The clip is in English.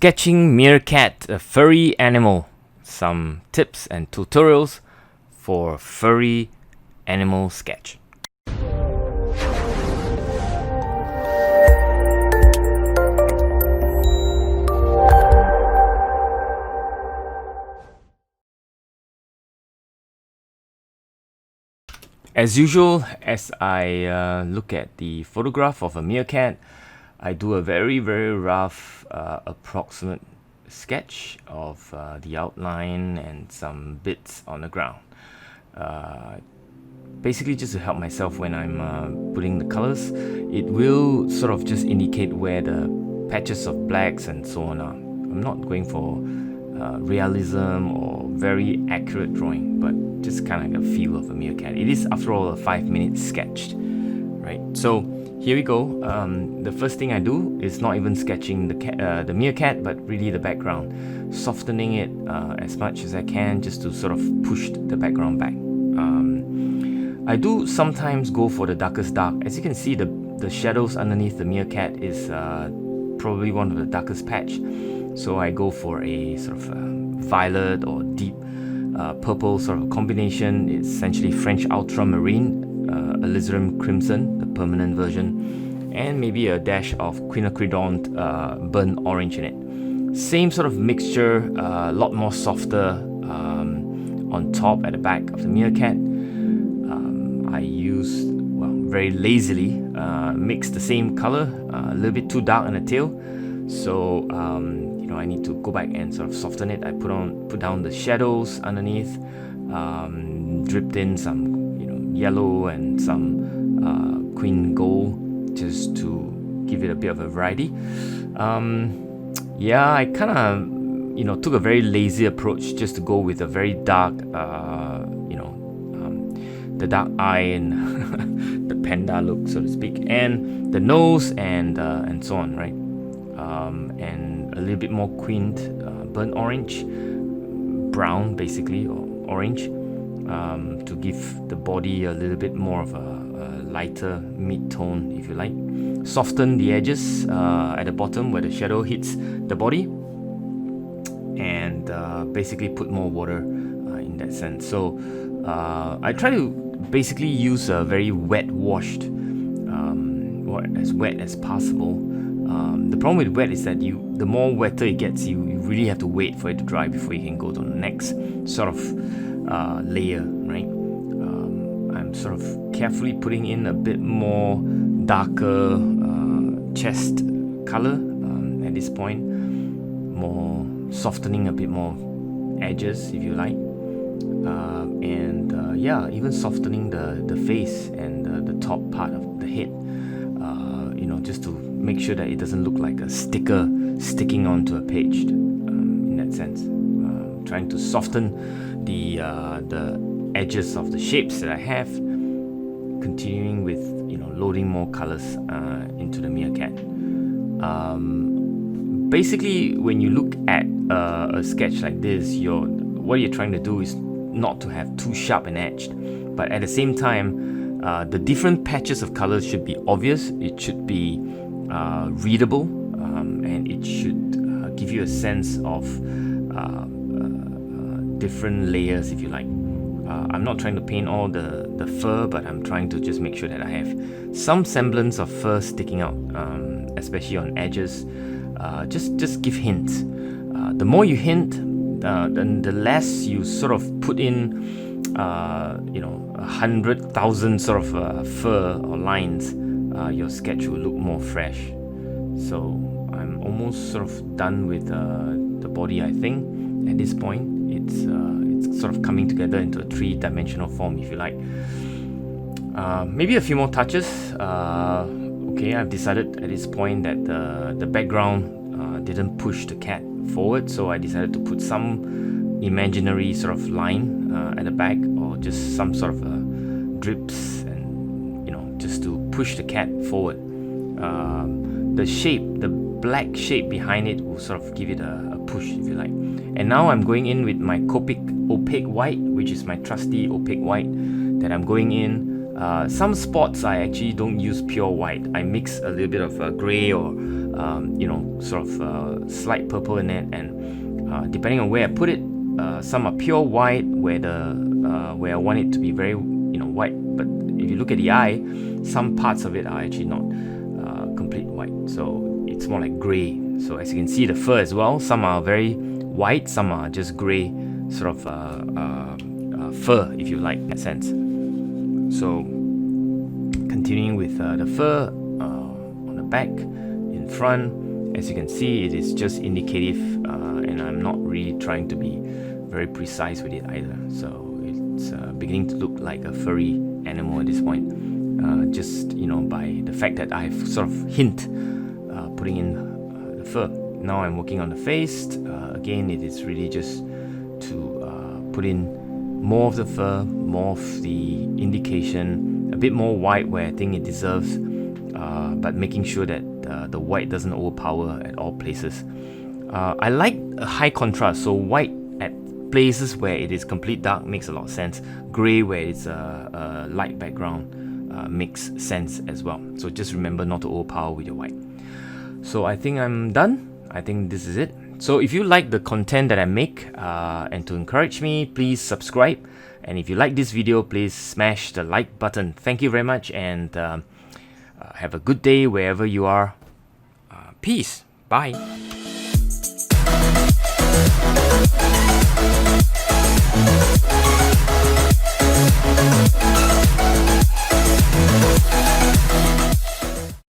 Sketching Meerkat, a furry animal. Some tips and tutorials for furry animal sketch. As usual, as I look at the photograph of a meerkat, I do a very rough approximate sketch of the outline and some bits on the ground. Basically just to help myself when I'm putting the colors. It will sort of just indicate where the patches of blacks and so on are. I'm not going for realism or very accurate drawing, but just kind of like a feel of a meerkat. It is, after all, a 5-minute sketch, right? So here we go. The first thing I do is not even sketching the meerkat, but really the background, softening it as much as I can, just to sort of push the background back. I do sometimes go for the darkest dark. As you can see, the shadows underneath the meerkat is probably one of the darkest patch. So I go for a sort of violet or deep purple sort of combination. It's essentially French Ultramarine, Alizarin Crimson, the permanent version, and maybe a dash of Quin Burnt Orange in it. Same sort of mixture, a lot more softer on top at the back of the meerkat. I used, well, very lazily mixed the same color, a little bit too dark on the tail. So I need to go back and sort of soften it. I put down the shadows underneath, dripped in some yellow and some Quin Gold, just to give it a bit of a variety. I kind of took a very lazy approach, just to go with a very dark the dark eye and the panda look, so to speak, and the nose and so on, right? And a little bit more Quin Burnt Orange, brown basically, or orange, to give the body a little bit more of a lighter mid-tone, if you like. Soften the edges at the bottom where the shadow hits the body, and basically put more water in that sense. So I try to basically use a very wet-washed, or as wet as possible. The problem with wet is that the more wetter it gets, you really have to wait for it to dry before you can go to the next sort of layer, right? I'm sort of carefully putting in a bit more darker chest color at this point, more softening a bit more edges, if you like, and even softening the face and the top part of the head, just to make sure that it doesn't look like a sticker sticking onto a page, in that sense. Trying to soften the edges of the shapes that I have, continuing with loading more colors into the meerkat. Basically, when you look at a sketch like this, what you're trying to do is not to have too sharp an edge, but at the same time, the different patches of colors should be obvious. It should be readable, and it should give you a sense of different layers, if you like. I'm not trying to paint all the fur, but I'm trying to just make sure that I have some semblance of fur sticking out, especially on edges. Just give hints. The more you hint, then the less you sort of put in 100,000 sort of fur or lines, your sketch will look more fresh. So I'm almost sort of done with the body, I think. At this point, it's sort of coming together into a 3-dimensional form, if you like. Maybe a few more touches. Okay, I've decided at this point that the background didn't push the cat forward, so I decided to put some imaginary sort of line at the back, or just some sort of drips, and just to push the cat forward. The shape, the black shape behind it, will sort of give it a push, if you like. And now I'm going in with my Copic opaque white, which is my trusty opaque white, that I'm going in Some spots I actually don't use pure white. I mix a little bit of grey or you know, sort of slight purple in it, and depending on where I put it, some are pure white where I want it to be very, you know, white. But if you look at the eye, some parts of it are actually not complete white, so it's more like grey. So as you can see, the fur as well, some are very white, some are just grey, sort of fur, if you like, in that sense. So continuing with the fur on the back, in front, as you can see, it is just indicative, and I'm not really trying to be very precise with it either. So it's beginning to look like a furry animal at this point, just, you know, by the fact that I've sort of hint putting in the fur. Now I'm working on the face. Again, it is really just to put in more of the fur, more of the indication, a bit more white where I think it deserves, but making sure that the white doesn't overpower at all places. I like a high contrast, so white at places where it is complete dark makes a lot of sense. Grey where it's a light background makes sense as well. So just remember not to overpower with your white. So I think I'm done. I think this is it. So if you like the content that I make, and to encourage me, please subscribe. And if you like this video, please smash the like button. Thank you very much, and have a good day wherever you are. Peace. Bye.